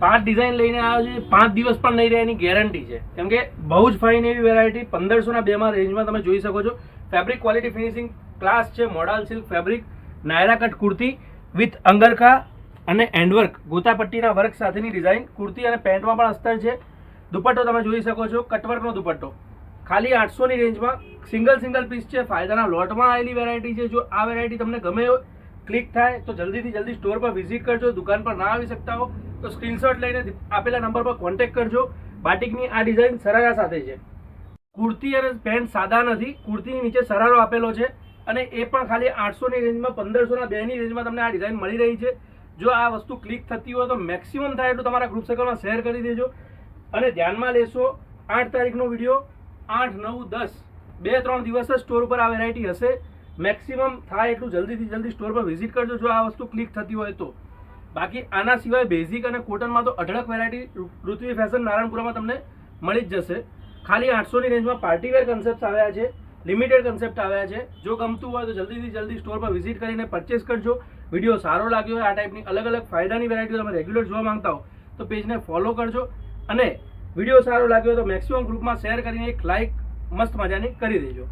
5 design લઈને આવ્યો છે, 5 દિવસ પણ નહીં રહે એની ગેરંટી છે, કેમ કે બહુ જ ફાઇન એવી વેરાયટી 1502 માં રેન્જમાં તમે જોઈ શકો છો. ફેબ્રિક ક્વોલિટી ફિનિશિંગ ક્લાસ છે, modal silk fabric, Nayra cut kurti with angrakha અને એન્ડવર્ક ગોતાપટ્ટીના વર્ક સાથેની ડિઝાઇન. કુર્તી અને પેન્ટમાં પણ અસ્તર છે. દુપટ્ટો તમે જોઈ શકો છો, કટવર્કનો દુપટ્ટો, ખાલી 800 ની રેન્જમાં, સિંગલ પીસ છે, ફાયદાના લોટમાં આવેલી વેરાયટી છે. જો આ વેરાયટી તમને ગમે ક્લિક થાય તો જલ્દીથી જલ્દી સ્ટોર પર વિઝિટ કરજો. દુકાન પર ના આવી શકતા હો તો સ્ક્રીનશોટ લઈને આપેલા નંબર પર કોન્ટેક્ટ કરજો. બાટિકની આ ડિઝાઇન સરારા સાથે છે. કુર્તી અને પેન્ટ સાદા નથી, કુર્તીની નીચે સરારો આપેલો છે અને એ પણ ખાલી 800 ની રેન્જમાં, 1502 ની રેન્જમાં તમને આ ડિઝાઇન મળી રહી છે. જો આ વસ્તુ ક્લિક થતી હોય તો મેક્સિમમ થાય એટલું તમારા ગ્રુપ સર્કલમાં શેર કરી દેજો. અને ધ્યાનમાં લેશો 8 તારીખનો વિડીયો, 8, 9, 10 2-3 દિવસ જ સ્ટોર ઉપર આ વેરાયટી હશે. મેક્સિમમ થાય એટલું જલ્દીથી જલ્દી સ્ટોર પર વિઝિટ કરજો જો આ વસ્તુ ક્લિક થતી હોય તો. બાકી આના સિવાય બેઝિક અને કોટનમાં તો અઢળક વેરાયટી ઋત્વી ફેશન નારાયણપુરામાં તમને મળી જ જશે. ખાલી 800 ની રેન્જમાં પાર્ટીવેર કન્સેપ્ટ આવ્યા છે, લિમિટેડ કન્સેપ્ટ આવ્યા છે. જો ગમતું હોય તો જલ્દીથી જલ્દી સ્ટોર પર વિઝિટ કરીને પરચેસ કરજો. વિડીયો સારો લાગ્યો હોય, આ ટાઈપની અલગ અલગ ફાયદાની વેરાયટીઓ તમે રેગ્યુલર જોવા માંગતા હો તો પેજને ફોલો કરજો. અને વિડીયો સારો લાગ્યો હોય તો મેક્સિમમ ગ્રુપમાં શેર કરીને એક લાઇક મસ્ત મજાની કરી દેજો.